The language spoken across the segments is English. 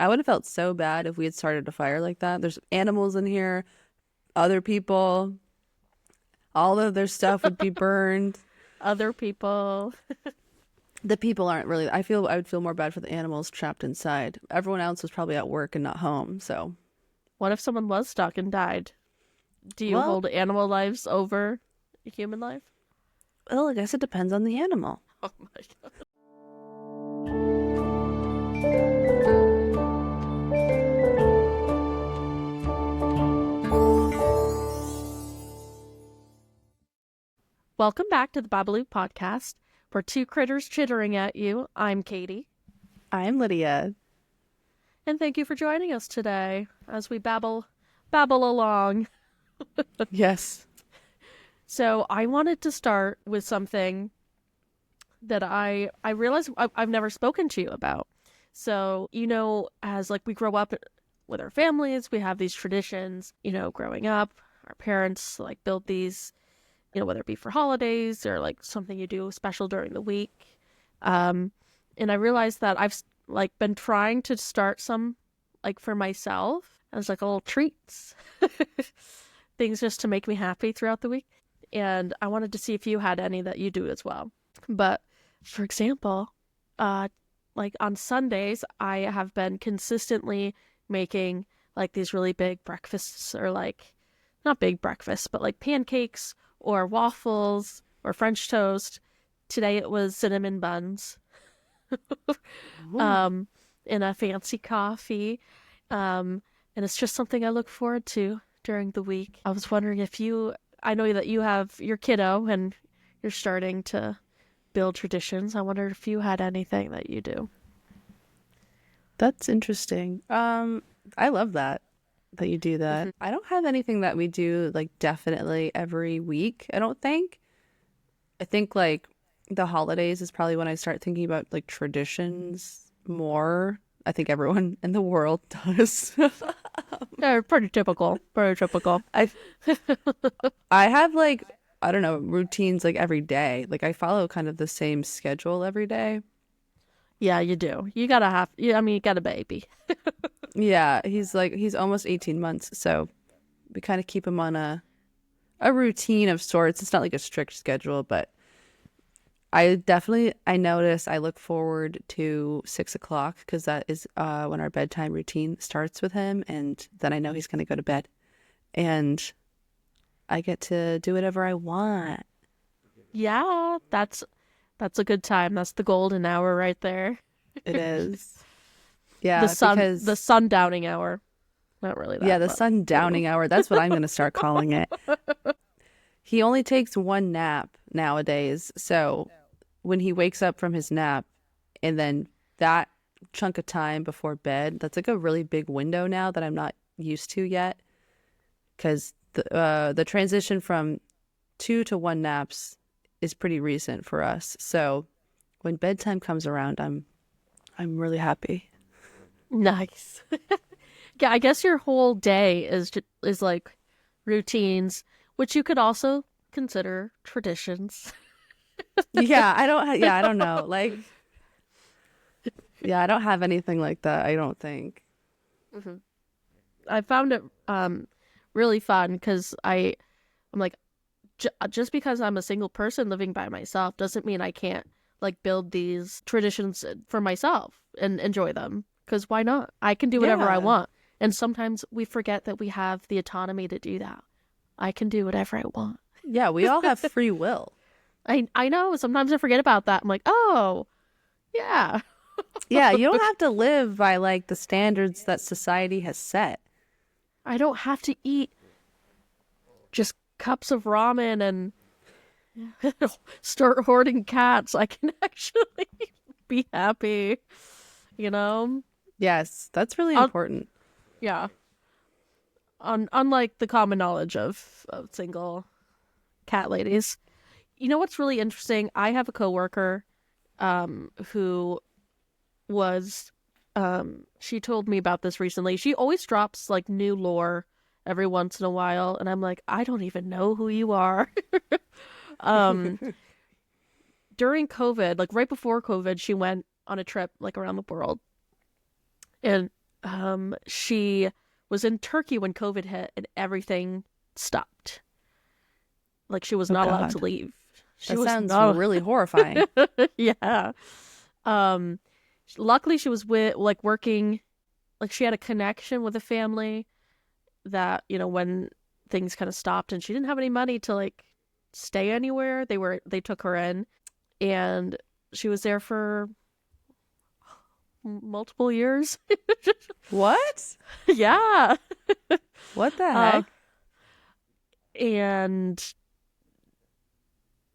I would have felt so bad if we had started a fire like that. There's animals in here, other people, all of their stuff would be burned. Other people. The people aren't really, I would feel more bad for the animals trapped inside. Everyone else was probably at work and not home, so. What if someone was stuck and died? Do you Well, hold animal lives over human life? well, I guess it depends on the animal. Oh my god. Welcome back to the Babble podcast. We're two critters chittering at you. I'm Katie. I'm Lydia. And thank you for joining us today as we babble along. Yes. So I wanted to start with something that I realized I've never spoken to you about. So, as like we grow up with our families, we have these traditions, growing up, our parents like build these, whether it be for holidays or like something you do special during the week. And I realized that I've like been trying to start some like for myself as like little treats, things just to make me happy throughout the week. And I wanted to see if you had any that you do as well. But for example, like on Sundays, I have been consistently making like these really big breakfasts, or like not big breakfasts, but like pancakes or waffles or French toast. Today it was cinnamon buns. In a fancy coffee. And it's just something I look forward to during the week. I was wondering if I know that you have your kiddo and you're starting to build traditions. I wondered if you had anything that you do. That's interesting. I love that you do that. Mm-hmm. I don't have anything that we do like definitely every week, I don't think. I think like the holidays is probably when I start thinking about like traditions more. I think everyone in the world does. Yeah, pretty typical. Pretty typical. I I have like, I don't know, routines like every day. Like I follow kind of the same schedule every day. Yeah, you do. You gotta have, I mean, you got a baby. Yeah, he's almost 18 months, so we kind of keep him on a routine of sorts. It's not like a strict schedule, but I notice I look forward to 6 o'clock because that is when our bedtime routine starts with him, and then I know he's gonna go to bed, and I get to do whatever I want. Yeah, that's a good time. That's the golden hour right there. It is. The Yeah, the because sundowning hour. Not really yeah, that, the but sundowning hour, that's what I'm gonna start calling it. He only takes one nap nowadays, so when he wakes up from his nap and then that chunk of time before bed, that's like a really big window now that I'm not used to yet because the transition from 2 to 1 naps is pretty recent for us. So when bedtime comes around, I'm really happy. nice. Yeah, I guess your whole day is like routines, which you could also consider traditions. Yeah, I don't know. Like, yeah, I don't have anything like that, I don't think. Hmm. I found it really fun because I'm like just because I'm a single person living by myself doesn't mean I can't like build these traditions for myself and enjoy them, because why not? I can do whatever I Yeah. want. And sometimes we forget that we have the autonomy to do that. I can do whatever I want. Yeah, we all have free will. I know sometimes I forget about that. I'm like, "Oh, yeah. Yeah, you don't have to live by like the standards that society has set. I don't have to eat just cups of ramen and start hoarding cats. I can actually be happy, you know? Yes, that's really Un- important. yeah. Unlike the common knowledge of single cat ladies. You know what's really interesting? I have a coworker who was she told me about this recently. She always drops like new lore every once in a while, and I'm like, I don't even know who you are. um During COVID, like right before COVID, she went on a trip like around the world. And She was in Turkey when COVID hit and everything stopped. Like she was Oh not allowed to God, leave. She that was sounds not. really horrifying. Yeah. Um, Luckily she was with like working. Like she had a connection with a family that when things kind of stopped and she didn't have any money to like stay anywhere, they took her in, and she was there for multiple years. What? Yeah. What the uh heck? and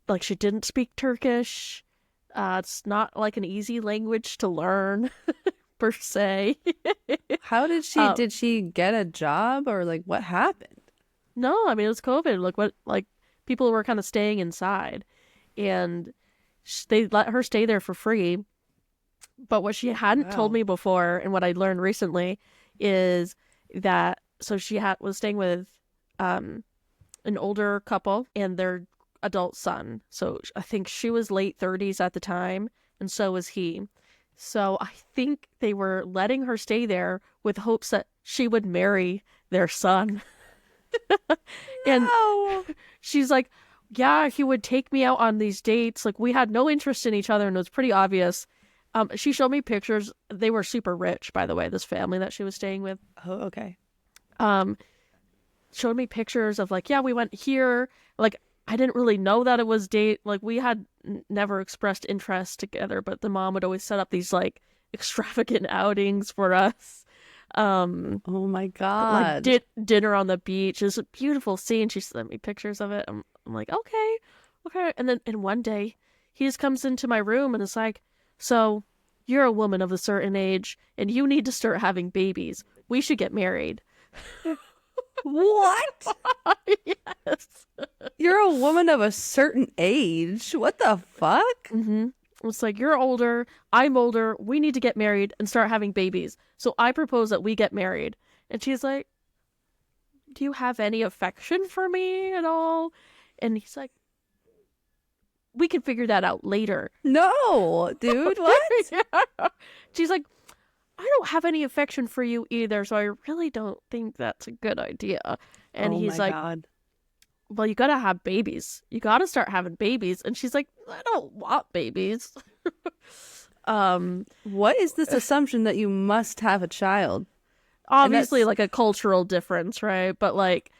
like she didn't speak Turkish. It's not like an easy language to learn per se. How did she get a job, or like what happened? No, I mean it was COVID. Like people were kind of staying inside, and they let her stay there for free. But what she hadn't told Wow. me before, and what I learned recently, is that so she was staying with um an older couple and their adult son. So I think she was late 30s at the time, and so was he. So I think they were letting her stay there with hopes that she would marry their son. And No. she's like, yeah, he would take me out on these dates. Like we had no interest in each other, and it was pretty obvious. She showed me pictures. They were super rich, by the way, this family that she was staying with. Oh, okay. Um, Showed me pictures of like, yeah, we went here. Like I didn't really know that it was date. Like we had never expressed interest together, but the mom would always set up these like extravagant outings for us. Oh my Like God. dinner on the beach. It's a beautiful scene. She sent me pictures of it. I'm like, okay, okay. And one day, he just comes into my room and is like, so you're a woman of a certain age and you need to start having babies. We should get married. What? Yes. You're a woman of a certain age. What the fuck? Mm-hmm. It's like, you're older, I'm older, we need to get married and start having babies. So I propose that we get married. And she's like, do you have any affection for me at all? And he's like, we can figure that out later. No, dude. What? Yeah. She's like, I don't have any affection for you either, so I really don't think that's a good idea. And Oh he's my like, God. well, you gotta have babies. You gotta start having babies. And she's like, I don't want babies. um, What is this assumption that you must have a child? And Obviously, that's like a cultural difference, right? But like,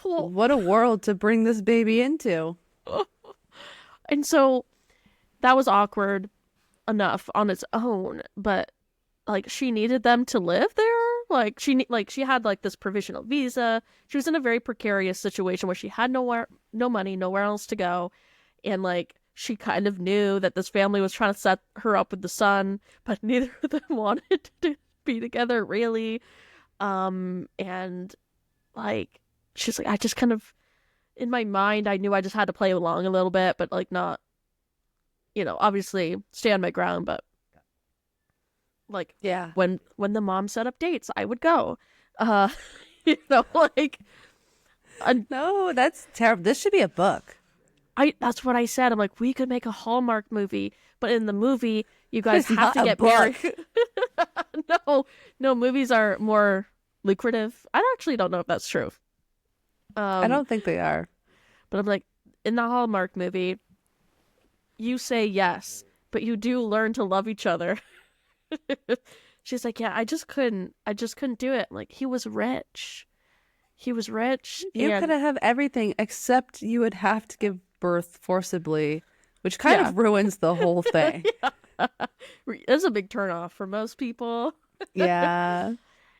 well, what a world to bring this baby into. and so that was awkward enough on its own, but like she needed them to live there. Like she had like this provisional visa. She was in a very precarious situation where she had no money, nowhere else to go, and like she kind of knew that this family was trying to set her up with the son, but neither of them wanted to be together really. And like she's like, I just kind of in my mind I knew I just had to play along a little bit, but like not, obviously stand my ground, but like Yeah. when the mom set up dates, I would go. Uh like No, that's terrible. This should be a book. that's what I said. I'm like, we could make a Hallmark movie, but in the movie, you guys It's have not to a get book. married. No, no, movies are more lucrative. I actually don't know if that's true. I Um, don't think they are. but I'm like, in the Hallmark movie, you say yes, but you do learn to love each other. She's like, yeah, I just couldn't do it. I'm like, he was rich. He was rich, You could and have everything except you would have to give birth forcibly, which kind yeah, of ruins the whole thing. it's a big turnoff for most people. Yeah.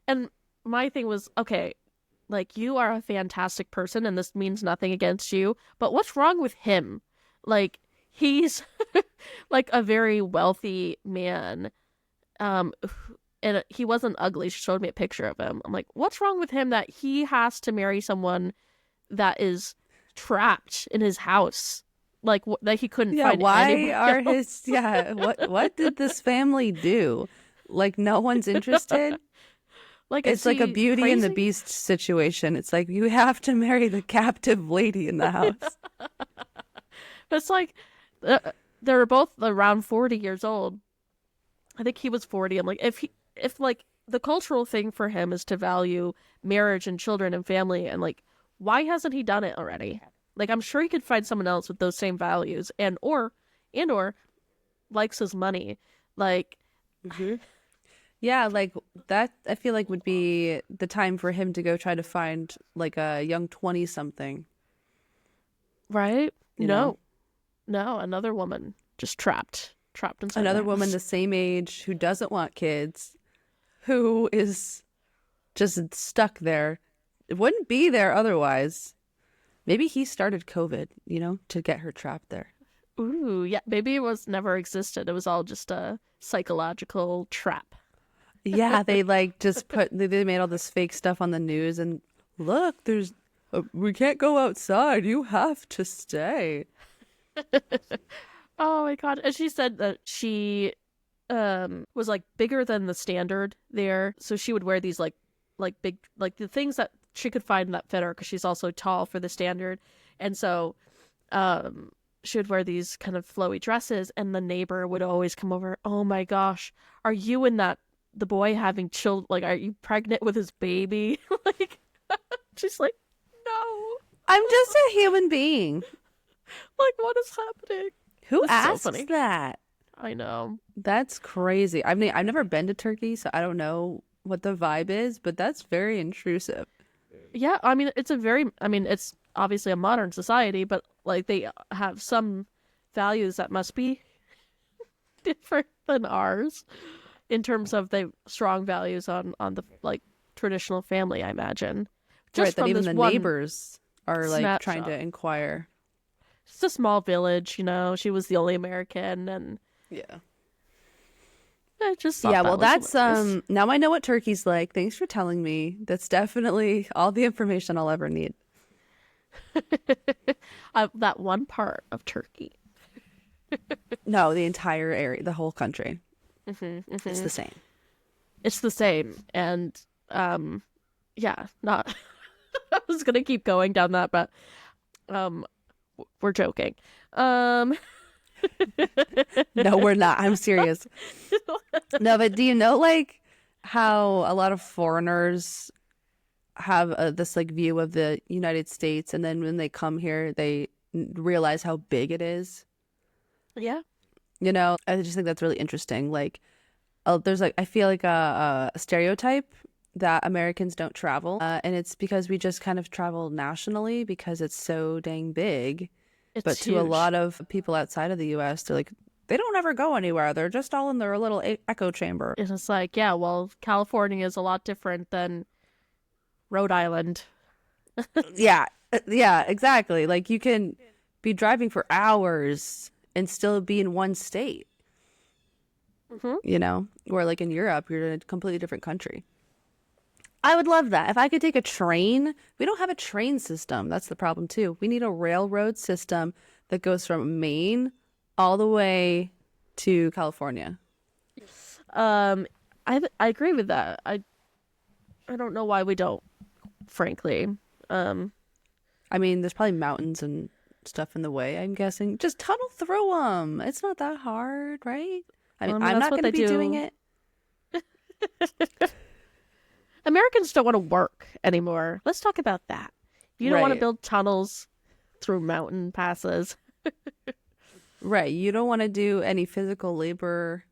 And my thing was, okay, like you are a fantastic person, and this means nothing against you, but what's wrong with him? Like he's like a very wealthy man, um, and he wasn't ugly. She showed me a picture of him. I'm like, what's wrong with him that he has to marry someone that is trapped in his house, like that he couldn't Yeah, find why anybody are else? his what did this family do? Like no one's interested? Like, is It's like a he Beauty and the crazy? Beast situation. It's like you have to marry the captive lady in the house. It's like uh, they're both around 40 years old. I think he was 40. I'm like, if the cultural thing for him is to value marriage and children and family, and like, why hasn't he done it already? Like, I'm sure he could find someone else with those same values and or likes his money. Like, Yeah, like that I feel like would be the time for him to go try to find like a young 20 something, right? you know? No, another woman just trapped inside Another the woman house. the same age who doesn't want kids, who is just stuck there. It wouldn't be there otherwise. Maybe he started COVID, to get her trapped there. Ooh, yeah, maybe it was never existed. It was all just a psychological trap. Yeah, they like just they made all this fake stuff on the news and look, we can't go outside. You have to stay. Oh my god. And she said that she was like bigger than the standard there. So she would wear these like big, like the things that she could find that fit her, because she's also tall for the standard. And so she would wear these kind of flowy dresses, and the neighbor would always come over. Oh my gosh, are you and the boy having children? Like, are you pregnant with his baby? Like, she's like, no. I'm just a human being. Like, what is happening? Who That's so asks funny. that? I know. That's crazy. I've never been to Turkey, so I don't know what the vibe is, but that's very intrusive. Yeah, I mean, it's obviously a modern society, but like they have some values that must be different than ours in terms of the strong values on the like traditional family, I imagine. Right, Just that from even this the one neighbors are like trying snapshot. to inquire. It's a small village, she was the only American, and Yeah. I just thought Yeah, that well, was that's hilarious. now I know what Turkey's like. Thanks for telling me. That's definitely all the information I'll ever need. That one part of Turkey. No, the entire area, the whole country. It's the same. It's the same, and yeah, not. I was gonna keep going down that, but um, we're joking. Um, No, we're not. I'm serious. No, but do you know like how a lot of foreigners have this like view of the United States, and then when they come here, they realize how big it is? yeah, I just think that's really interesting. Like, there's like I feel like a stereotype that Americans don't travel, and it's because we just kind of travel nationally because it's so dang big. But it's to a huge. lot of people outside of the U.S., they're like they don't ever go anywhere. They're just all in their little echo chamber. And it's like, yeah, well, California is a lot different than Rhode Island. Yeah, yeah, exactly. Like you can be driving for hours and still be in one state. Hmm. Or like in Europe, you're in a completely different country. I would love that. If I could take a train, we don't have a train system. That's the problem too. We need a railroad system that goes from Maine all the way to California. Um, I agree with that. I don't know why we don't, frankly. Um, I mean, there's probably mountains and stuff in the way, I'm guessing. Just tunnel through them. It's not that hard, right? I mean, I'm that's not what going to they be doing do. it. Americans don't want to work anymore. Let's talk about that. You don't want to Right. build tunnels through mountain passes. Right. You don't want to do any physical labor.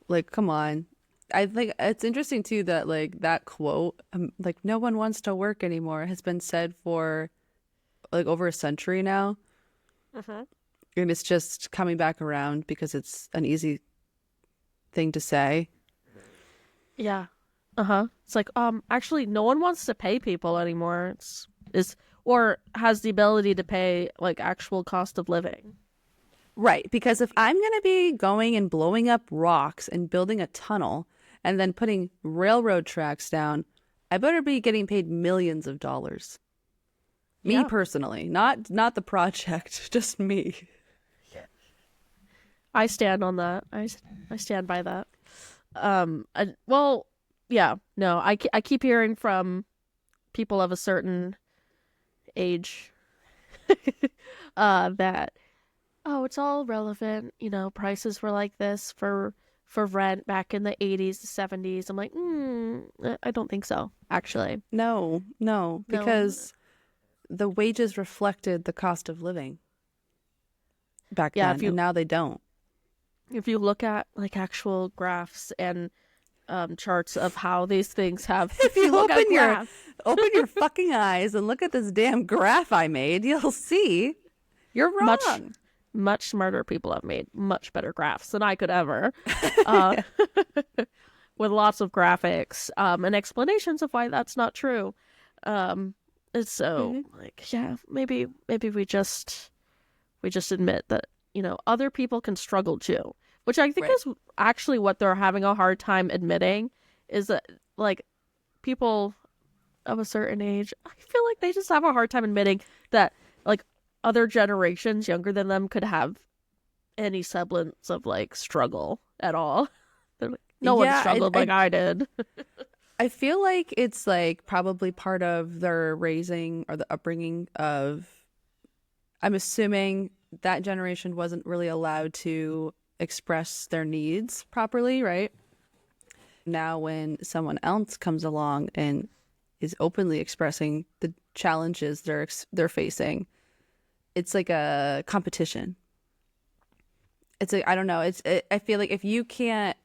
Like, come on. I think it's interesting too that like that quote, like no one wants to work anymore, has been said for like over a century now. Hmm. And it's just coming back around because it's an easy thing to say. Yeah. Uh-huh. It's like, actually no one wants to pay people anymore. Is or has the ability to pay like actual cost of living. Right. Because if I'm going to be going and blowing up rocks and building a tunnel and then putting railroad tracks down, I better be getting paid millions of dollars. Me Yeah. personally, not the project, just me. I stand on that. I stand by that. Well, yeah. No, I keep hearing from people of a certain age that, oh, it's all relevant. Prices were like this for for rent back in the 80s, the 70s. I'm like, I don't think so, actually. No, because the wages reflected the cost of living back then, and now they don't. If you look at like actual graphs and charts of how these things have, if you open your fucking eyes and look at this damn graph I made, you'll see you're wrong. Much smarter people have made much better graphs than I could ever, with lots of graphics and explanations of why that's not true. So like, yeah, maybe we just admit that, you know, other people can struggle too, which I think is actually what they're having a hard time admitting, is that like people of a certain age, I feel like they just have a hard time admitting that like other generations younger than them could have any semblance of like struggle at all. They're like, no one struggled like I did. I feel like it's like probably part of their raising or the upbringing of, I'm assuming that generation wasn't really allowed to express their needs properly, right? Now when someone else comes along and is openly expressing the challenges they're facing, it's like a competition. It's like, I don't know. I feel like if you can't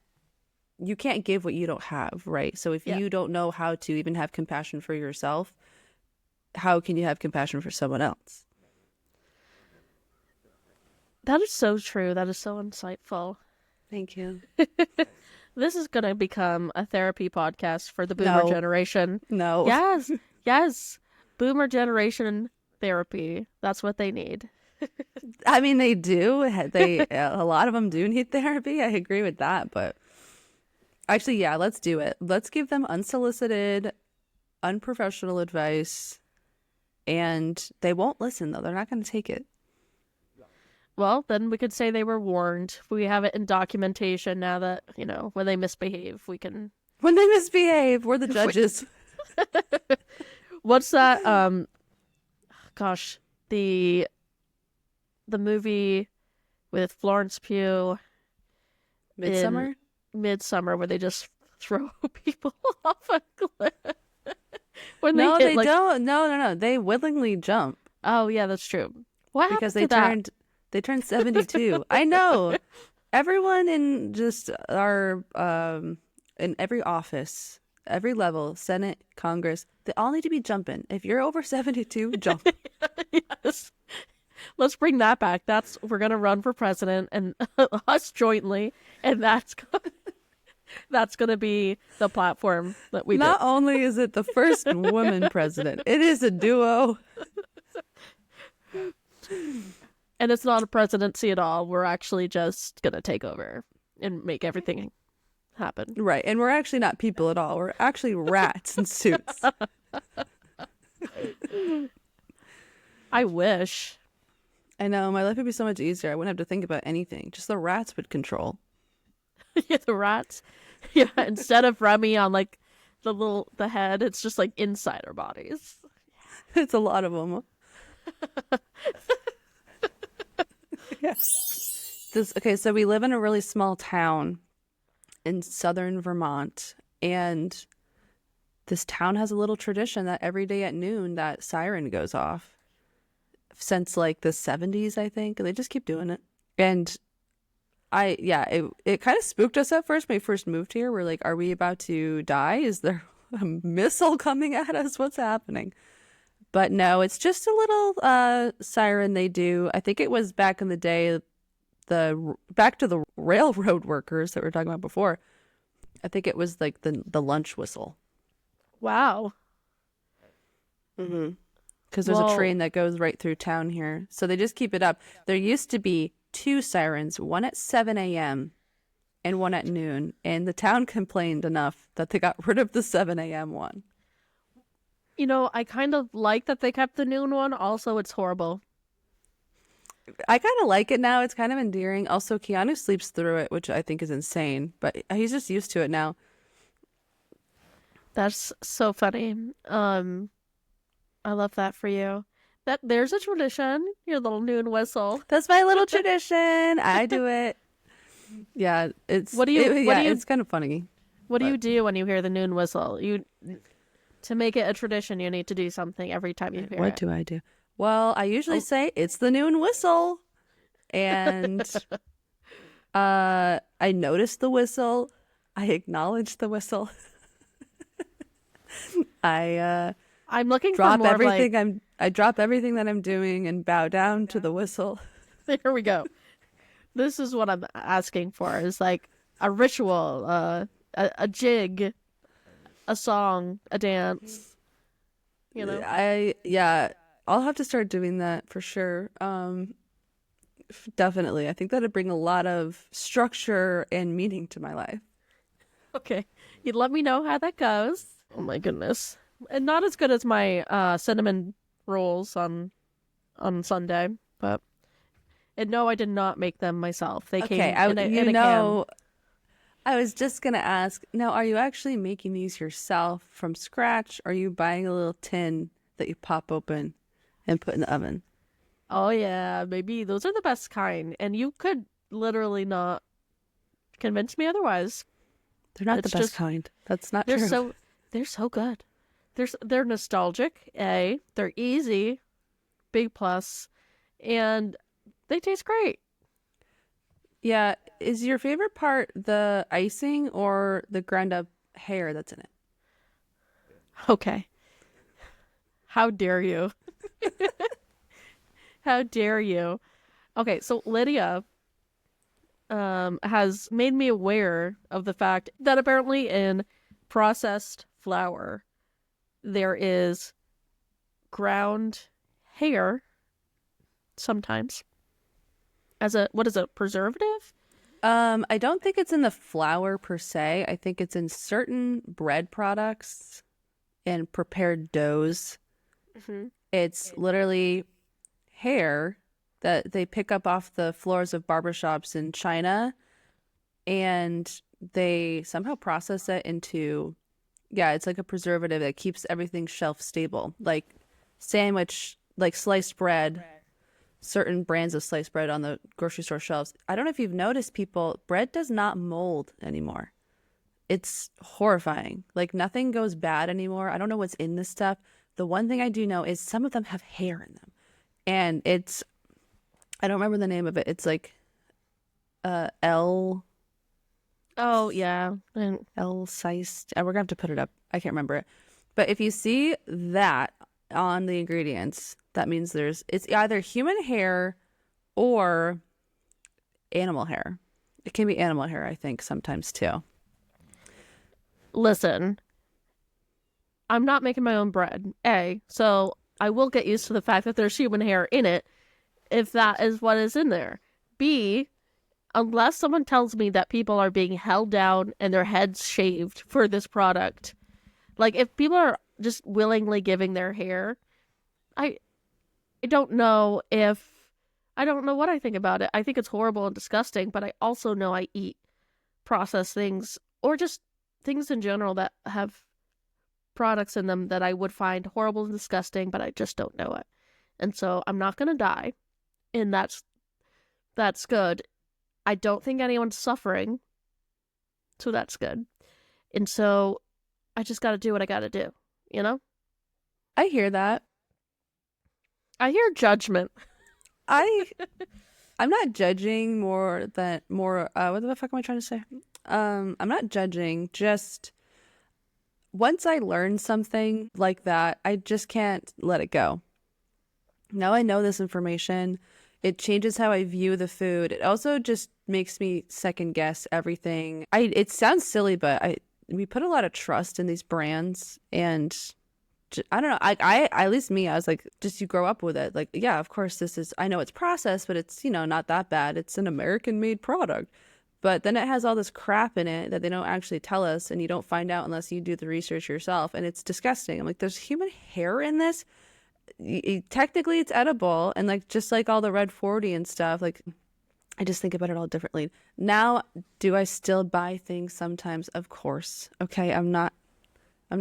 give what you don't have, right? So if you don't know how to even have compassion for yourself, how can you have compassion for someone else? That is so true. That is so insightful. Thank you. This is going to become a therapy podcast for the boomer generation. No. Yes. Boomer generation therapy. That's what they need. I mean, they do. A lot of them do need therapy. I agree with that. But actually, yeah, let's do it. Let's give them unsolicited, unprofessional advice. And they won't listen, though. They're not going to take it. Well, then we could say they were warned. We have it in documentation now that, you know, when they misbehave, we can... When they misbehave, we're the judges. What's that? Gosh, the movie with Florence Pugh... Midsummer, where they just throw people off a cliff. They don't. No. They willingly jump. Oh, yeah, that's true. What happened because to that? They turned 72. I know. Everyone in just our in every office, every level, Senate, Congress, they all need to be jumping. If you're over 72, jump. Yes. Let's bring that back. We're gonna run for president, and us jointly, and that's gonna be the platform that we. Not only is it the first woman president, it is a duo. And it's not a presidency at all. We're actually just going to take over and make everything happen. Right. And we're actually not people at all. We're actually rats in suits. I wish. I know. My life would be so much easier. I wouldn't have to think about anything. Just the rats would control. Yeah, the rats. Yeah, instead of Remy on like the head, it's just like inside our bodies. It's a lot of them. Yes. So we live in a really small town in southern Vermont, and this town has a little tradition that every day at noon that siren goes off since like the 70s, I think, and they just keep doing it. And it kind of spooked us at first when we first moved here. We're like, are we about to die? Is there a missile coming at us? What's happening? But no, it's just a little siren they do. I think it was back in the day, back to the railroad workers that we were talking about before. I think it was like the lunch whistle. Wow. Mm-hmm. Because there's a train that goes right through town here. So they just keep it up. There used to be 2 sirens, one at 7 a.m. and one at noon. And the town complained enough that they got rid of the 7 a.m. one. You know, I kind of like that they kept the noon one. Also, it's horrible. I kind of like it now. It's kind of endearing. Also, Keanu sleeps through it, which I think is insane. But he's just used to it now. That's so funny. I love that for you. There's a tradition. Your little noon whistle. That's my little tradition. I do it. Yeah, What do you what do you it's kind of funny. what do But you do when you hear the noon whistle? You To make it a tradition, you need to do something every time you hear what it. do I do? Well, I usually Oh, say it's the noon whistle, and I notice the whistle. I acknowledge the whistle. I I'm looking for more of like, I drop everything that I'm doing and bow down to the whistle. here we go. This is what I'm asking for is like a ritual, a jig, a song, a dance, you know? Yeah, I'll have to start doing that for sure. Definitely. I think that'd bring a lot of structure and meaning to my life. Okay. You let me know how that goes. Oh my goodness. And not as good as my cinnamon rolls on Sunday, but and no, I did not make them myself. They Okay, came in a can. I was just gonna ask, now are you actually making these yourself from scratch, or are you buying a little tin that you pop open and put in the oven? Oh yeah, maybe those are the best kind, and you could literally not convince me otherwise. They're not the It's best just kind. That's not they're true. so they're so good. They're nostalgic, they're easy, big plus, and they taste great. Yeah, is your favorite part the icing or the ground up hair that's in it? Okay. How dare you? How dare you? Okay, so Lydia has made me aware of the fact that apparently in processed flour there is ground hair sometimes as a what is it, preservative? I don't think it's in the flour per se. I think it's in certain bread products and prepared doughs. Hmm. It's literally hair that they pick up off the floors of barbershops in China, and they somehow process it into, yeah, it's like a preservative that keeps everything shelf stable. Like sandwich, like sliced bread, certain brands of sliced bread on the grocery store shelves. I don't know if you've noticed, people, bread does not mold anymore. It's horrifying. Like nothing goes bad anymore. I don't know what's in this stuff. The one thing I do know is some of them have hair in them. And I don't remember the name of it. It's like L Oh yeah. And L sized. We're gonna have to put it up. I can't remember it. But if you see that on the ingredients, that means it's either human hair or animal hair. It can be animal hair, I think, sometimes too. listen, I'm not making my own bread. So I will get used to the fact that there's human hair in it if that is what is in there. B, unless someone tells me that people are being held down and their heads shaved for this product, like if people are just willingly giving their hair, I I don't know if I don't know what I think about it. I think it's horrible and disgusting, but I also know I eat processed things or just things in general that have products in them that I would find horrible and disgusting, but I just don't know it. And so I'm not gonna die, and that's good. I don't think anyone's suffering, so that's good. And so I just got to do what I got to do, you know? I hear that. I hear judgment. I I'm not judging more what the fuck am I trying to say? I'm not judging, just once I learn something like that, I just can't let it go. Now I know this information. It changes how I view the food. It also just makes me second guess everything. It sounds silly, but we put a lot of trust in these brands, and I don't know. At least me, I was like, just you grow up with it. Like, yeah, of course this is, I know it's processed, but it's, not that bad. It's an American made product. But then it has all this crap in it that they don't actually tell us, and you don't find out unless you do the research yourself. And it's disgusting. I'm like, there's human hair in this. Technically, it's edible, and like just like all the red 40 and stuff. Like, I just think about it all differently. Now, do I still buy things sometimes? Of course. Okay, I'm not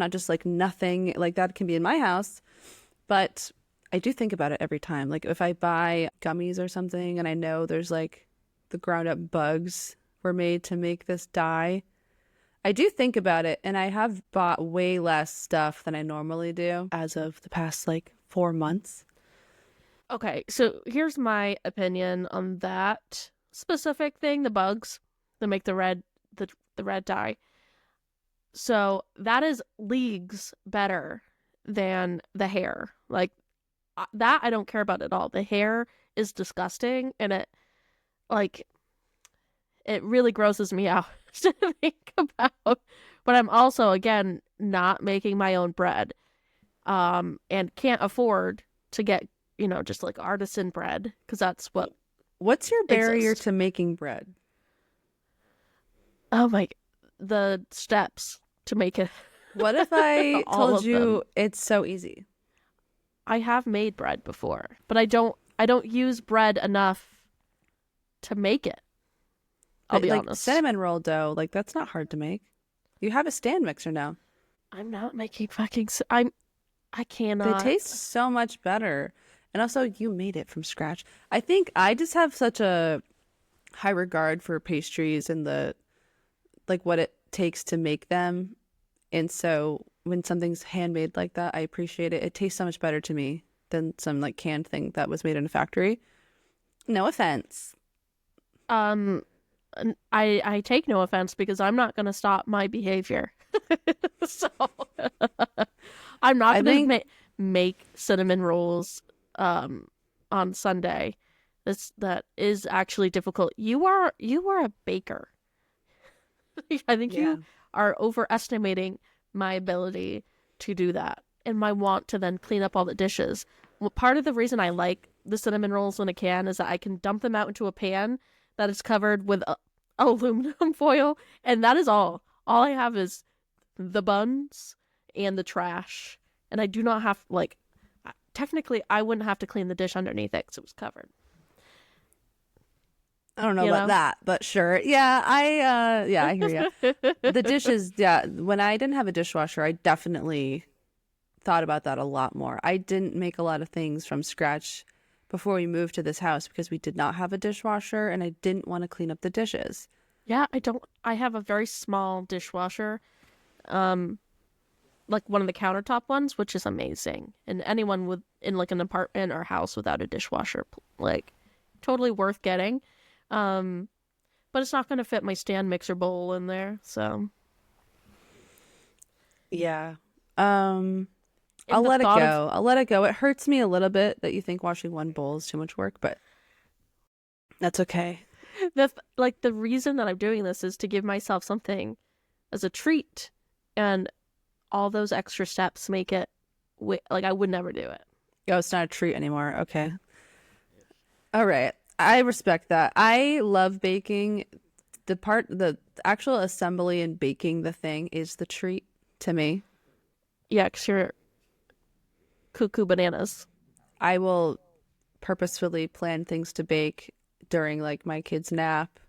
just like nothing like that can be in my house, but I do think about it every time. Like if I buy gummies or something and I know there's like the ground up bugs were made to make this dye. I do think about it, and I have bought way less stuff than I normally do as of the past like 4 months. Okay, so here's my opinion on that specific thing, the bugs that make the red dye. So that is leagues better than the hair. Like that I don't care about at all. The hair is disgusting, and it really grosses me out to think about. But I'm also, again, not making my own bread, and can't afford to get, just like artisan bread, because that's what What's your barrier exists. to making bread? Oh my, the steps to make it. What if I All told of you them. it's so easy? I have made bread before, but I don't use bread enough to make it. I'll be Like honest. cinnamon roll dough, like that's not hard to make. You have a stand mixer now. I'm not making I cannot. They taste so much better. And also, you made it from scratch. I think I just have such a high regard for pastries and like what it takes to make them. And so when something's handmade like that, I appreciate it. It tastes so much better to me than some like canned thing that was made in a factory. No offense. I take no offense because I'm not going to stop my behavior. So I'm not going to make cinnamon rolls on Sunday. That is actually difficult. You are a baker. I think you are overestimating my ability to do that and my want to then clean up all the dishes. Well, part of the reason I like the cinnamon rolls in a can is that I can dump them out into a pan that is covered with aluminum foil, and that is all. All I have is the buns and the trash, and I do not have, like, technically I wouldn't have to clean the dish underneath it because it was covered. I don't know about that, but sure. Yeah, I hear you. The dishes, when I didn't have a dishwasher, I definitely thought about that a lot more. I didn't make a lot of things from scratch before we moved to this house because we did not have a dishwasher and I didn't want to clean up the dishes. Yeah, I have a very small dishwasher. Like one of the countertop ones, which is amazing. And anyone in like an apartment or house without a dishwasher, like, totally worth getting. But it's not going to fit my stand mixer bowl in there, so. Yeah. I'll let it go. I'll let it go. It hurts me a little bit that you think washing one bowl is too much work, but that's okay. The reason that I'm doing this is to give myself something as a treat, and all those extra steps make it like I would never do it. Oh, it's not a treat anymore. Okay. All right. I respect that. I love baking. The actual assembly and baking the thing is the treat to me. Yeah, because you're cuckoo bananas. I will purposefully plan things to bake during like my kid's nap.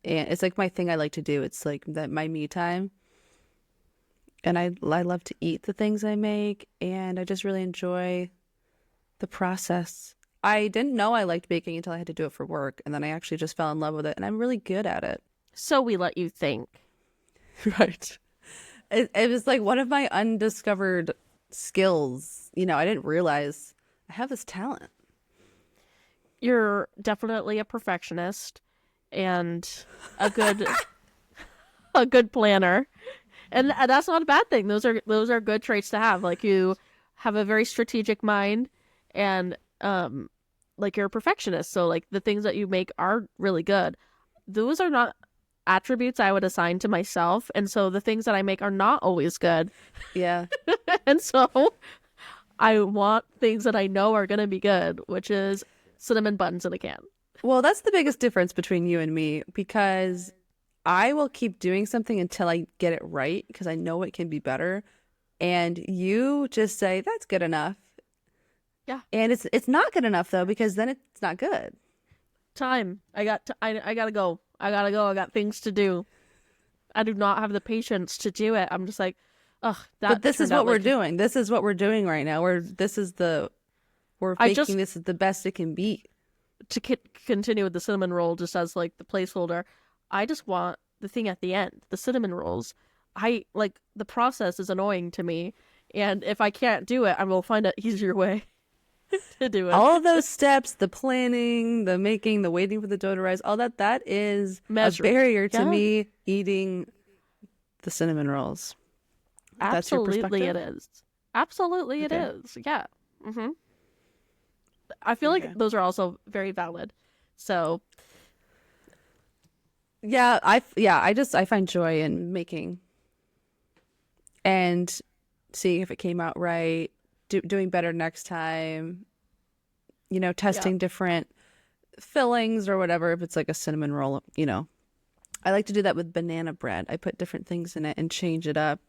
And it's like my thing I like to do. It's like my me time. And I love to eat the things I make, and I just really enjoy the process. I didn't know I liked baking until I had to do it for work, and then I actually just fell in love with it, and I'm really good at it. So we let you think. Right. It was like one of my undiscovered skills. I didn't realize I have this talent. You're definitely a perfectionist and a good a good planner. And that's not a bad thing. Those are good traits to have. Like, you have a very strategic mind, and like, you're a perfectionist. So like the things that you make are really good. Those are not attributes I would assign to myself, and so the things that I make are not always good. Yeah. And so I want things that I know are gonna be good, which is cinnamon buns in a can. Well, that's the biggest difference between you and me, because I will keep doing something until I get it right because I know it can be better. And you just say, that's good enough. Yeah. And it's not good enough, though, because then it's not good. Time. I gotta go. I got things to do. I do not have the patience to do it. I'm just like, ugh. But this is what we're doing. This is what we're doing right now. We're making this the best it can be. To continue with the cinnamon roll, just as like the placeholder, I just want the thing at the end, the cinnamon rolls. I like the process is annoying to me, and if I can't do it, I will find an easier way to do it. All of those steps, the planning, the making, the waiting for the dough to rise, all that is a barrier to me eating the cinnamon rolls. That's your Absolutely it perspective? is. Absolutely it is. Yeah. I feel like those are also very valid. So I find joy in making and seeing if it came out right, doing better next time, testing different fillings or whatever. If it's like a cinnamon roll, I like to do that with banana bread. I put different things in it and change it up.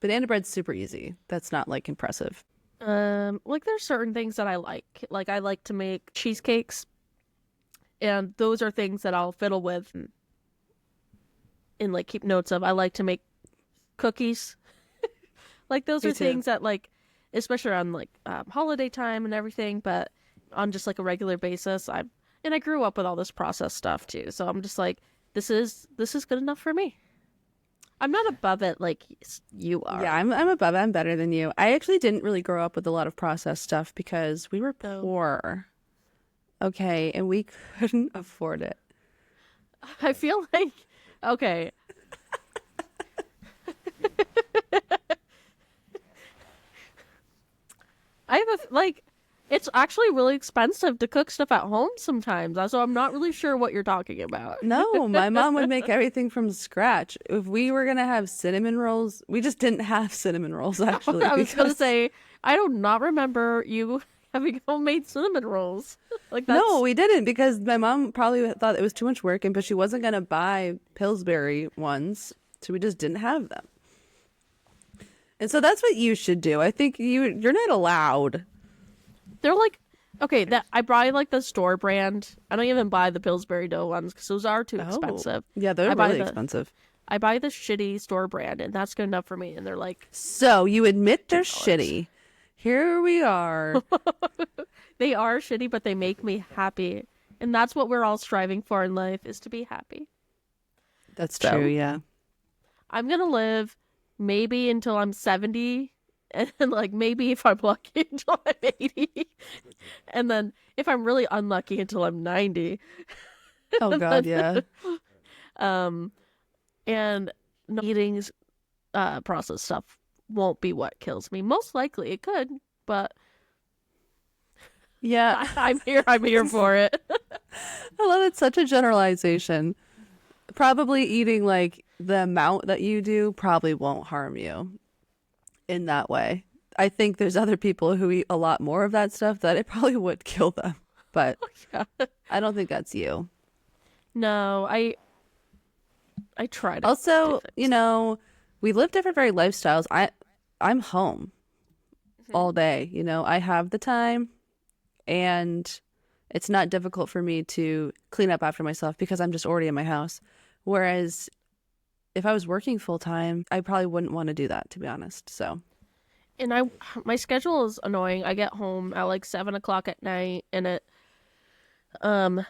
Banana bread's super easy. That's not like impressive. like there's certain things that I like. Like I like to make cheesecakes, and those are things that I'll fiddle with and like keep notes of. I like to make cookies. Like those Me are too. things that like, especially on like holiday time and everything, but on just like a regular basis, I grew up with all this processed stuff too. So I'm just like, this is good enough for me. I'm not above it like you are. Yeah, I'm above it. I'm better than you. I actually didn't really grow up with a lot of processed stuff because we were poor. Okay, and we couldn't afford it. I feel like, okay. I have it's actually really expensive to cook stuff at home sometimes, so I'm not really sure what you're talking about. No, my mom would make everything from scratch. If we were gonna have cinnamon rolls, we just didn't have cinnamon rolls actually. I was gonna say, I do not remember you having homemade cinnamon rolls. Like that's... No, we didn't because my mom probably thought it was too much work, but she wasn't gonna buy Pillsbury ones, so we just didn't have them. And so that's what you should do. I think you're not allowed. They're like, okay, that I buy like the store brand. I don't even buy the Pillsbury dough ones because those are too expensive. Yeah, they're really expensive. I buy the shitty store brand, and that's good enough for me. And they're like, so you admit they're shitty. Here we are. They are shitty, but they make me happy, and that's what we're all striving for in life: is to be happy. That's true. Yeah. I'm gonna live maybe until I'm 70. And like maybe if I'm lucky until I'm 80, and then if I'm really unlucky until I'm 90. Oh God, yeah. And eating processed stuff won't be what kills me. Most likely it could, but yeah, I'm here for it. I love it. Such a generalization. Probably eating like the amount that you do probably won't harm you in that way. I think there's other people who eat a lot more of that stuff that it probably would kill them, but I don't think that's you. No, I tried. Also, we live different very lifestyles. I'm home all day. I have the time, and it's not difficult for me to clean up after myself because I'm just already in my house. Whereas if I was working full time, I probably wouldn't want to do that, to be honest. So, and my schedule is annoying. I get home at like 7:00 at night, and I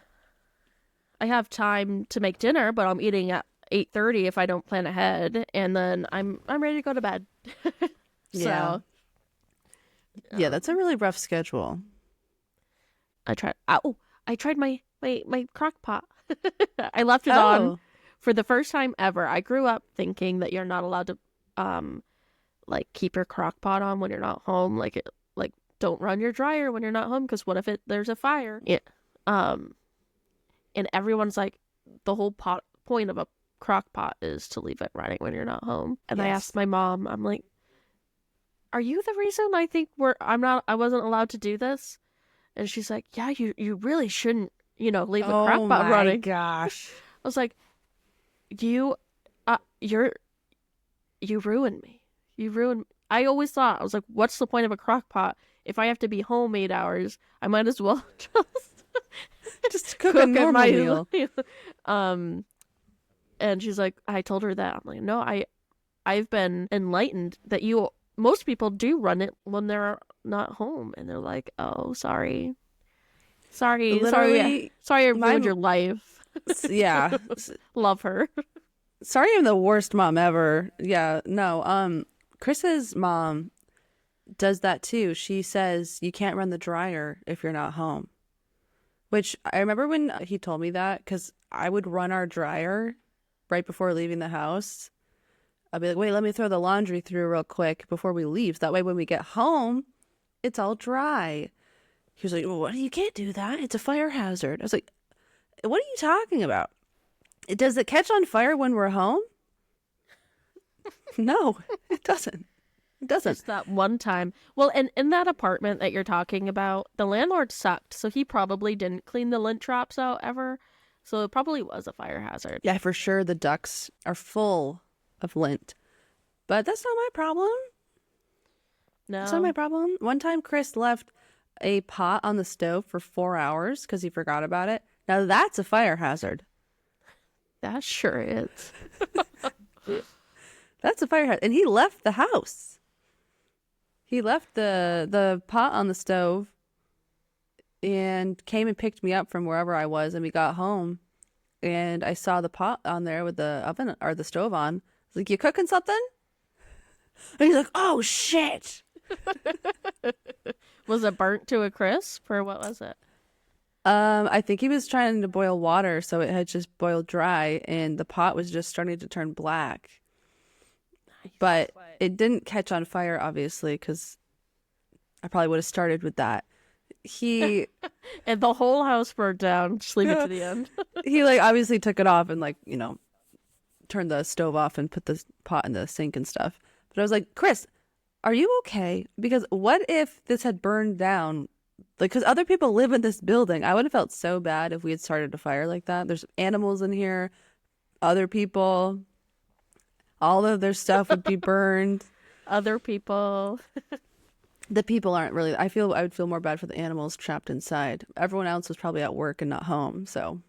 have time to make dinner, but I'm eating at 8:30 if I don't plan ahead, and then I'm ready to go to bed. yeah, that's a really rough schedule. I tried my crock pot. I left it on for the first time ever. I grew up thinking that you're not allowed to like keep your crock pot on when you're not home. Like don't run your dryer when you're not home because what if there's a fire? Yeah. And everyone's like, the whole point of a crock pot is to leave it running when you're not home. And I asked my mom, I'm like, are you the reason I think I wasn't allowed to do this? And she's like, yeah, you really shouldn't, leave a crock pot running. Oh my gosh. I was like, you ruined me. You ruined me. I always thought, I was like, what's the point of a crock pot? If I have to be home 8 hours, I might as well just cook a normal meal. And she's like, I told her that. I'm like, no, I've been enlightened that most people do run it when they're not home, and they're like, oh, sorry I ruined your life. Yeah. Love her. Sorry, I'm the worst mom ever. Yeah, no. Chris's mom does that too. She says you can't run the dryer if you're not home. Which I remember when he told me that because I would run our dryer right before leaving the house. I'd be like, wait, let me throw the laundry through real quick before we leave. So that way when we get home, it's all dry. He was like, well, what? You can't do that. It's a fire hazard. I was like, what are you talking about? Does it catch on fire when we're home? No, it doesn't. It doesn't. Just that one time. Well, and in that apartment that you're talking about, the landlord sucked, so he probably didn't clean the lint traps out ever. So it probably was a fire hazard. Yeah, for sure the ducts are full of lint. But that's not my problem. No. That's not my problem. One time Chris left a pot on the stove for 4 hours because he forgot about it. Now that's a fire hazard. That sure is. That's a fire hazard. And he left the house. He left the pot on the stove and came and picked me up from wherever I was. And we got home and I saw the pot on there with the oven or the stove on. I was like, you cooking something? And he's like, oh, shit. Was it burnt to a crisp or what was it? I think he was trying to boil water, so it had just boiled dry, and the pot was just starting to turn black. But it didn't catch on fire, obviously, because I probably would have started with that. He And the whole house burned down. Just leave it to the end. he like obviously took it off and turned the stove off and put the pot in the sink and stuff. But I was like, Chris, are you okay? Because what if this had burned down? Like, because other people live in this building. I would have felt so bad if we had started a fire like that. There's animals in here, other people, all of their stuff would be burned. Other people. The people aren't really, I would feel more bad for the animals trapped inside. Everyone else was probably at work and not home, so.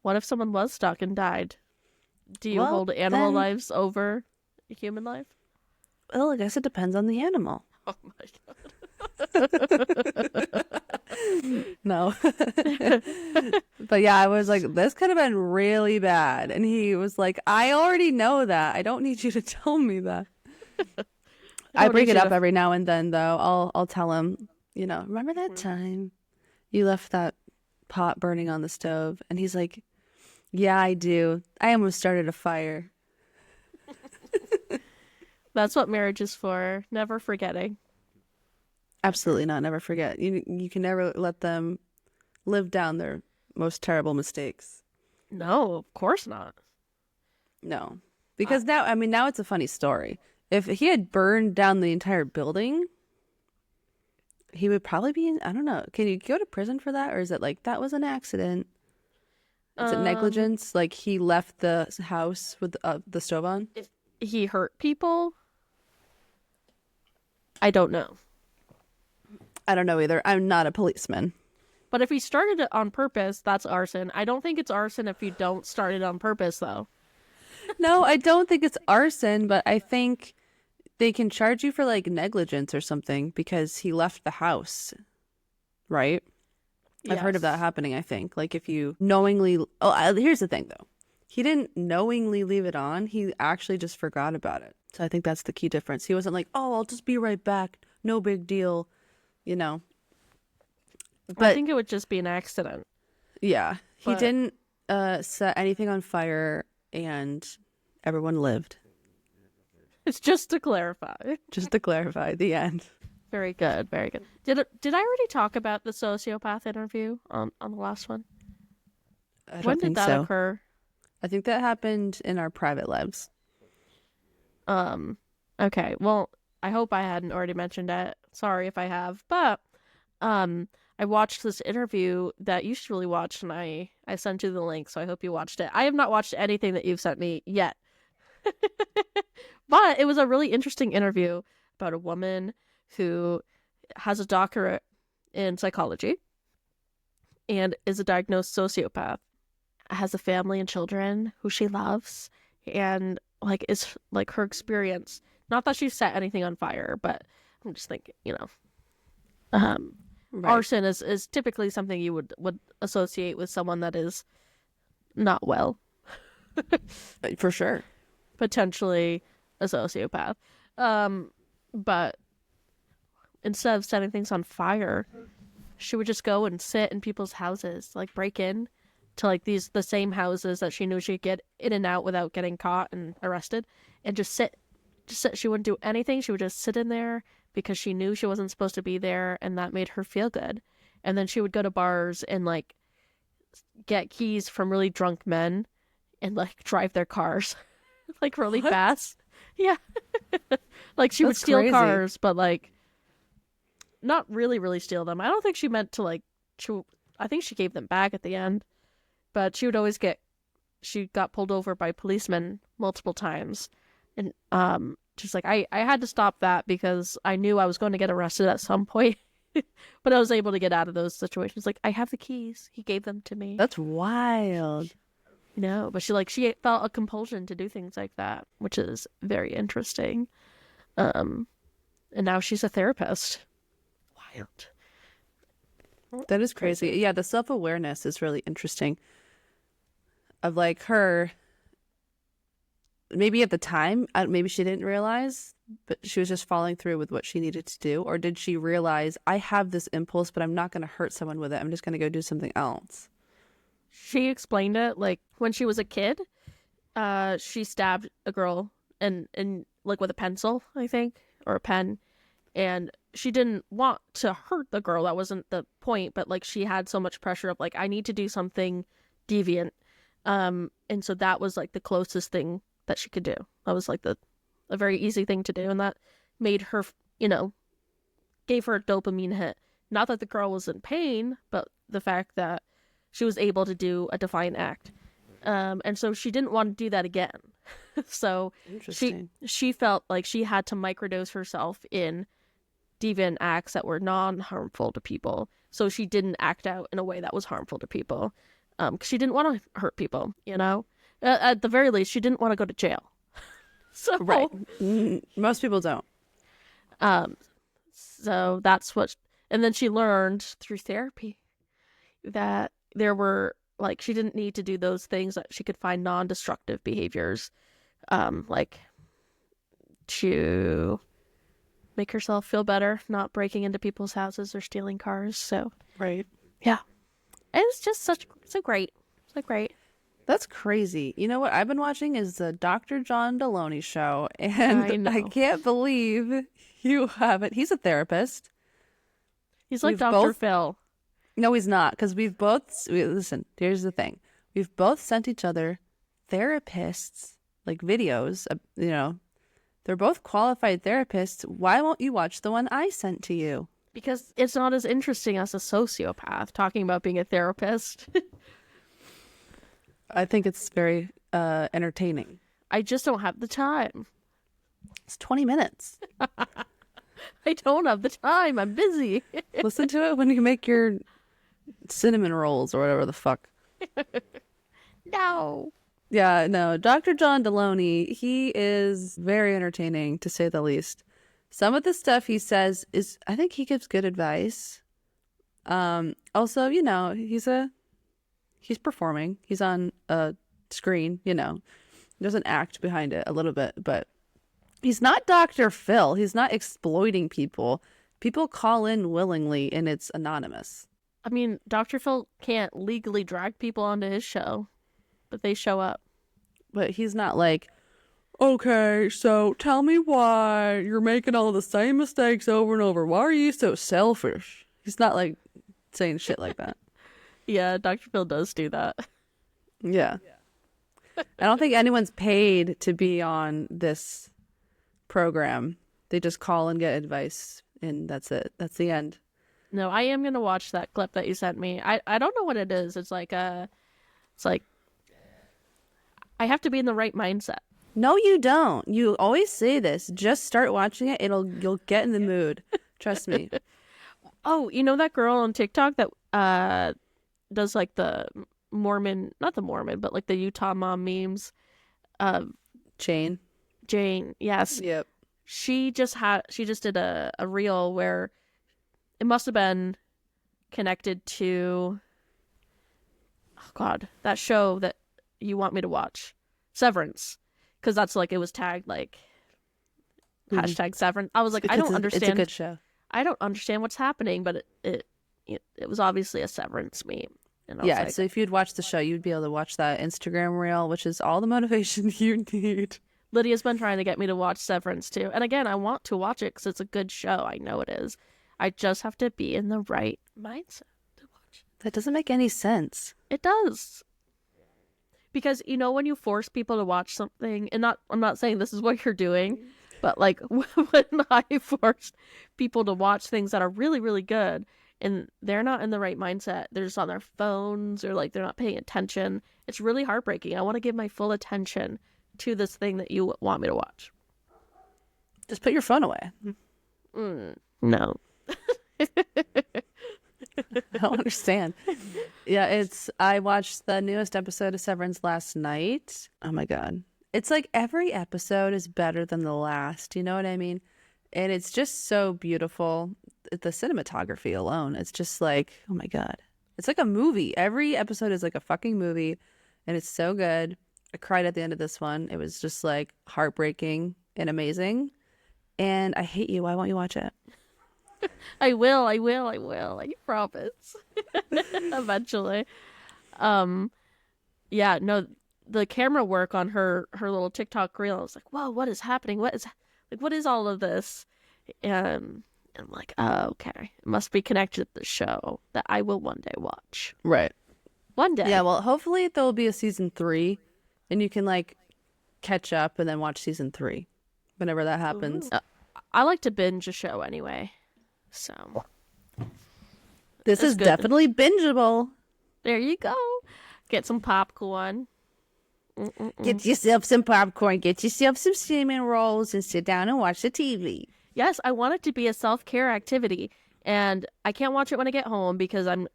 What if someone was stuck and died? Do you hold animal lives over human life? Well, I guess it depends on the animal. Oh my god. No. But yeah, I was like, this could have been really bad. And he was like, I already know that. I don't need you to tell me that. I bring it up every now and then, though. I'll tell him, remember that time you left that pot burning on the stove? And he's like, yeah, I do. I almost started a fire. That's what marriage is for. Never forgetting. Absolutely not. Never forget. You can never let them live down their most terrible mistakes. No, of course not. No. Because now it's a funny story. If he had burned down the entire building, he would probably be in, I don't know. Can you go to prison for that? Or is it like, that was an accident? Is it negligence? Like he left the house with the stove on? If he hurt people? I don't know. I don't know either. I'm not a policeman. But if he started it on purpose, that's arson. I don't think it's arson if you don't start it on purpose, though. No, I don't think it's arson, but I think they can charge you for like negligence or something because he left the house, right? Yes. I've heard of that happening, I think. Like if you knowingly... Oh, here's the thing, though. He didn't knowingly leave it on. He actually just forgot about it. So I think that's the key difference. He wasn't like, oh, I'll just be right back. No big deal, But I think it would just be an accident. Yeah. He didn't set anything on fire and everyone lived. It's just to clarify. Just to clarify, the end. Very good, very good. Did I already talk about the sociopath interview on the last one? When did that occur? I think that happened in our private lives. Okay. Well, I hope I hadn't already mentioned it. Sorry if I have, but I watched this interview that you should really watch, and I sent you the link, so I hope you watched it. I have not watched anything that you've sent me yet. But it was a really interesting interview about a woman who has a doctorate in psychology and is a diagnosed sociopath, has a family and children who she loves, and is her experience. Not that she set anything on fire, but I'm just thinking, Right. Arson is typically something you would associate with someone that is not well, For sure. potentially a sociopath. But instead of setting things on fire, she would just go and sit in people's houses, like break in to like the same houses that she knew she could get in and out without getting caught and arrested, and just sit. She wouldn't do anything. She would just sit in there because she knew she wasn't supposed to be there, and that made her feel good. And then she would go to bars and like get keys from really drunk men and like drive their cars like really What? fast. Yeah. Like she would That's steal crazy. cars, but like not really, really steal them. I don't think she meant to like. I think she gave them back at the end, but she would always she got pulled over by policemen multiple times, and she's like, I had to stop that because I knew I was going to get arrested at some point, but I was able to get out of those situations. Like, I have the keys. He gave them to me. That's wild. No, but she felt a compulsion to do things like that, which is very interesting. And now she's a therapist. Wild. That is crazy. Yeah, the self-awareness is really interesting. Of like her, maybe at the time, maybe she didn't realize, but she was just following through with what she needed to do. Or did she realize, I have this impulse, but I'm not going to hurt someone with it. I'm just going to go do something else. She explained it like when she was a kid, she stabbed a girl and like with a pencil, I think, or a pen, and she didn't want to hurt the girl. That wasn't the point, but like she had so much pressure of like, I need to do something deviant, and so that was like the closest thing that she could do. That was like a very easy thing to do, and that made her, gave her a dopamine hit. Not that the girl was in pain, but the fact that she was able to do a defiant act. And so she didn't want to do that again. So she felt like she had to microdose herself in deviant acts that were non-harmful to people. So she didn't act out in a way that was harmful to people. Because she didn't want to hurt people, At the very least, she didn't want to go to jail. So Right. Most people don't. So that's what... And then she learned through therapy that there were, like, she didn't need to do those things, that she could find non-destructive behaviors, like to make herself feel better, not breaking into people's houses or stealing cars. So, Right. yeah. It's just so great. So great. That's crazy. You know what I've been watching is the Dr. John Deloney show, and I know. I can't believe you haven't. He's a therapist. He's like We've Dr. both- Phil. No, he's not, because listen, here's the thing. We've both sent each other therapists, like videos, they're both qualified therapists. Why won't you watch the one I sent to you? Because it's not as interesting as a sociopath talking about being a therapist. I think it's very entertaining. I just don't have the time. It's 20 minutes. I don't have the time. I'm busy. Listen to it when you make your cinnamon rolls or whatever the fuck. No. Yeah, no. Dr. John Deloney, he is very entertaining, to say the least. Some of the stuff he says I think he gives good advice. Also, he's performing. He's on a screen, There's an act behind it a little bit, but he's not Dr. Phil. He's not exploiting people. People call in willingly, and it's anonymous. I mean, Dr. Phil can't legally drag people onto his show, but they show up. But he's not like, okay, so tell me why you're making all the same mistakes over and over. Why are you so selfish? He's not like saying shit like that. Yeah, Dr. Phil does do that. Yeah. I don't think anyone's paid to be on this program. They just call and get advice, and that's it. That's the end. No, I am gonna watch that clip that you sent me. I don't know what it is. It's like I have to be in the right mindset. No, you don't. You always say this. Just start watching it. You'll get in the mood. Trust me. Oh, you know that girl on TikTok that does like the Mormon, not the Mormon, but like the Utah mom memes. Jane. Yes. Yep. She just did a reel where it must have been connected to, oh God, that show that you want me to watch Severance, because that's like it was tagged like hashtag Severance. I was like, I don't understand. It's a good show. I don't understand what's happening, but it was obviously a Severance meme. And I was Yeah, like, so if you'd watch the show, you'd be able to watch that Instagram reel, which is all the motivation you need. Lydia's been trying to get me to watch Severance too. And again, I want to watch it because it's a good show. I know it is. I just have to be in the right mindset to watch it. That doesn't make any sense. It does. Because, you know, when you force people to watch something, and I'm not saying this is what you're doing, but like when I force people to watch things that are really, really good and they're not in the right mindset, they're just on their phones or like they're not paying attention, it's really heartbreaking. I want to give my full attention to this thing that you want me to watch. Just put your phone away. No. I don't understand. Yeah, I watched the newest episode of Severance last night. Oh my God. It's like every episode is better than the last. You know what I mean? And it's just so beautiful. The cinematography alone, it's just like, oh my God. It's like a movie. Every episode is like a fucking movie. And it's so good. I cried at the end of this one. It was just like heartbreaking and amazing. And I hate you. Why won't you watch it? I will. I promise. Eventually. Yeah, no, the camera work on her little TikTok reel, I was like, whoa, what is happening? What is all of this? And I'm like, oh, okay. It must be connected to the show that I will one day watch. Right. One day. Yeah, well, hopefully there'll be a season 3 and you can like catch up and then watch season 3 whenever that happens. I like to binge a show anyway. So this is definitely bingeable. There you go. Get some popcorn. Get yourself some popcorn. Get yourself some cinnamon rolls and sit down and watch the TV. Yes, I want it to be a self-care activity. And I can't watch it when I get home because I'm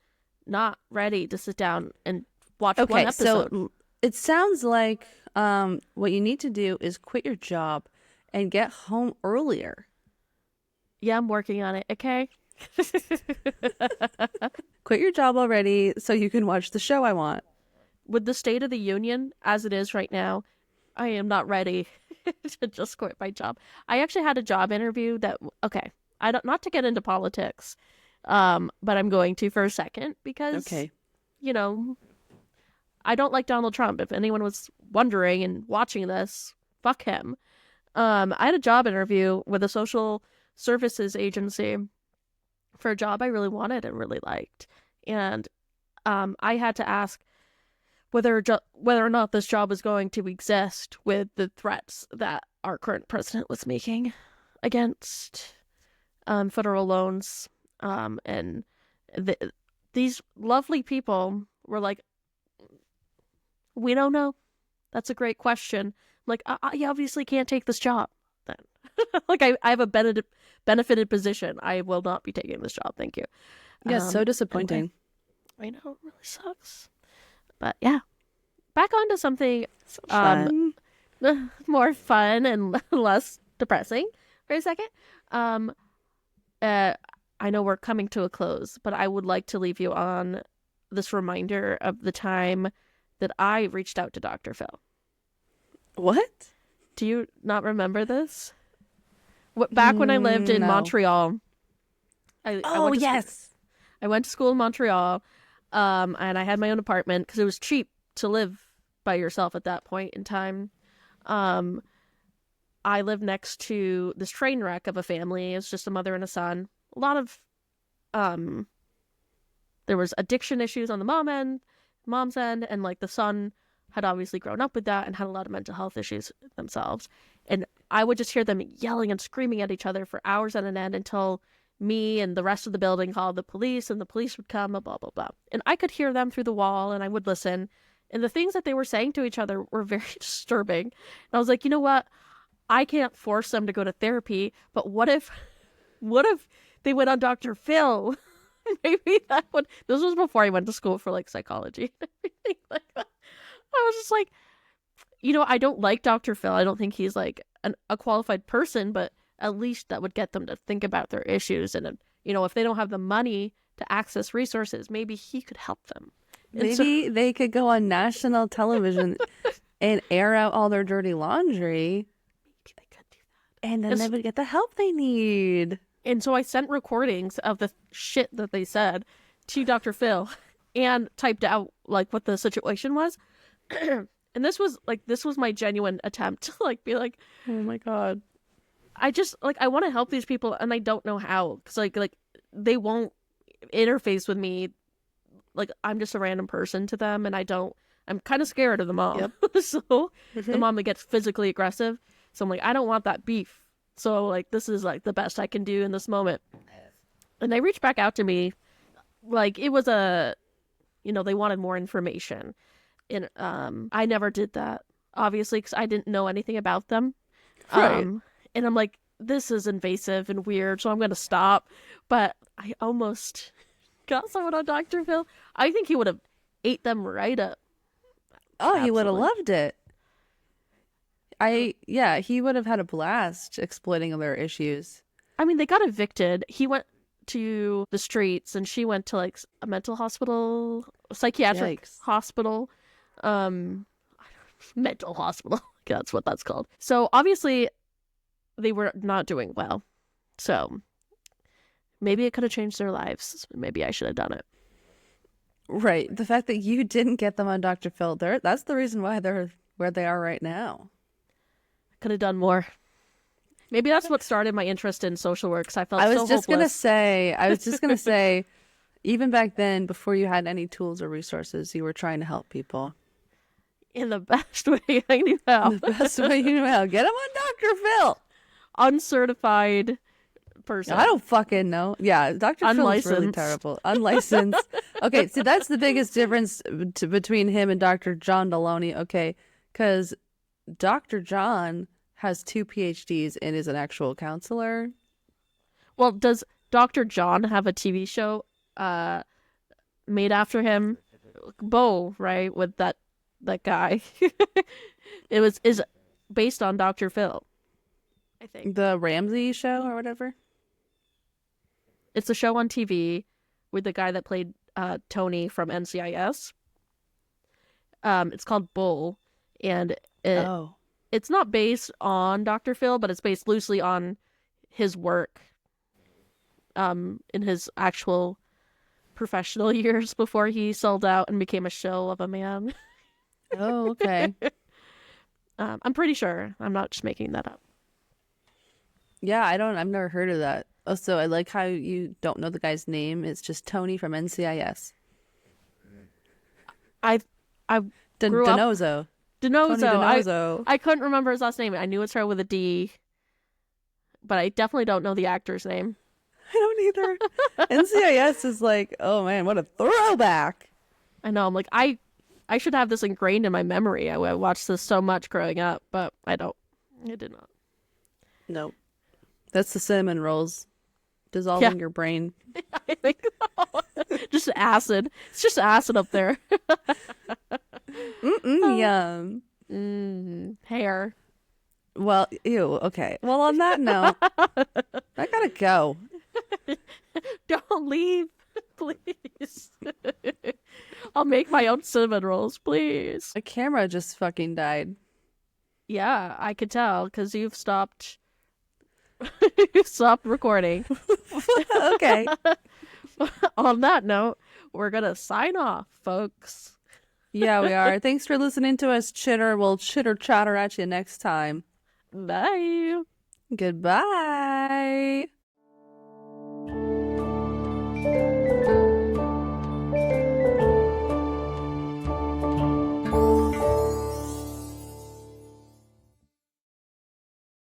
not ready to sit down and watch one episode. So it sounds like what you need to do is quit your job and get home earlier. Yeah, I'm working on it, okay? Quit your job already so you can watch the show I want. With the state of the union as it is right now, I am not ready to just quit my job. I actually had a job interview that, okay, not to get into politics, but I'm going to for a second because, you know, I don't like Donald Trump. If anyone was wondering and watching this, fuck him. I had a job interview with a social services agency for a job I really wanted and really liked. And I had to ask whether or not this job was going to exist with the threats that our current president was making against federal loans. And these lovely people were like, we don't know. That's a great question. I'm like, I obviously can't take this job then. Like, I have a benefited position. I will not be taking this job. Thank you. Yeah, so disappointing. Anyway, I know, it really sucks. But yeah, back onto something more fun and less depressing for a second. I know we're coming to a close, but I would like to leave you on this reminder of the time that I reached out to Dr. Phil. What? Do you not remember this? Back when I lived in Montreal. Yes. I went to school in Montreal, and I had my own apartment because it was cheap to live by yourself at that point in time. I lived next to this train wreck of a family. It was just a mother and a son. A lot of, there was addiction issues on the mom's end, and like the son had obviously grown up with that and had a lot of mental health issues themselves. And I would just hear them yelling and screaming at each other for hours on end until me and the rest of the building called the police, and the police would come, blah, blah, blah. And I could hear them through the wall, and I would listen. And the things that they were saying to each other were very disturbing. And I was like, you know what? I can't force them to go to therapy, but what if they went on Dr. Phil? Maybe that would... This was before I went to school for like psychology and everything like that. I was just like, you know, I don't like Dr. Phil. I don't think he's like a qualified person, but at least that would get them to think about their issues. And, you know, if they don't have the money to access resources, maybe he could help them. And so, Maybe they could go on national television and air out all their dirty laundry, maybe they could do that. and then And they would get the help they need. And so I sent recordings of the shit that they said to Dr. Phil and typed out like what the situation was. And this was my genuine attempt to like be like, Oh my God. I just like I want to help these people and I don't know how cuz like they won't interface with me. Like I'm just a random person to them and I'm kind of scared of the mom. Yep. So the mom that gets physically aggressive. So I'm like I don't want that beef. So, like, this is, like, the best I can do in this moment. And they reached back out to me. Like, it was they wanted more information. And I never did that, obviously, because I didn't know anything about them. Right. And I'm like, this is invasive and weird, so I'm going to stop. But I almost got someone on Dr. Phil. I think he would have ate them right up. Oh, he would have Absolutely. loved it. He would have had a blast exploiting their issues. I mean, they got evicted. He went to the streets and she went to like a mental hospital, psychiatric Yikes. hospital, mental hospital. That's what that's called. So obviously they were not doing well. So maybe it could have changed their lives. Maybe I should have done it. Right. The fact that you didn't get them on Dr. Phil, that's the reason why they're where they are right now. Could have done more. Maybe that's what started my interest in social work. 'Cause I felt I was so just hopeless. gonna say, even back then, before you had any tools or resources, you were trying to help people. In the best way I knew how. The best way you know how. Get them on Dr. Phil. Uncertified person. I don't fucking know. Yeah, Dr. Phil is really Unlicensed. terrible. Unlicensed. Okay, so that's the biggest difference between him and Dr. John Deloney. Okay, because Dr. John has 2 PhDs and is an actual counselor. Well, does Dr. John have a TV show made after him? Bo, right? With that guy. is based on Dr. Phil. I think. The Ramsey show or whatever. It's a show on TV with the guy that played Tony from NCIS. It's called Bull, and it's not based on Dr. Phil, but it's based loosely on his work in his actual professional years before he sold out and became a shell of a man. Oh, okay. I'm pretty sure. I'm not just making that up. Yeah, I've never heard of that. Also, I like how you don't know the guy's name. It's just Tony from NCIS. I grew up Denozo. Denozo. Tony Denozo. I couldn't remember his last name. I knew it started with a D, but I definitely don't know the actor's name. I don't either. NCIS is like, oh man, what a throwback. I know. I'm like, I should have this ingrained in my memory. I watched this so much growing up, but I don't. I did not. Nope. That's the cinnamon rolls dissolving your brain. I think just acid. It's just acid up there. Yum. Hair. Well, ew. Okay. Well, on that note, I gotta go. Don't leave, please. I'll make my own cinnamon rolls, please. My camera just fucking died. Yeah, I could tell because you've stopped. You stopped recording. Okay. On that note, we're gonna sign off, folks. Yeah, we are. Thanks for listening to us chitter. We'll chitter chatter at you next time. Bye. Goodbye.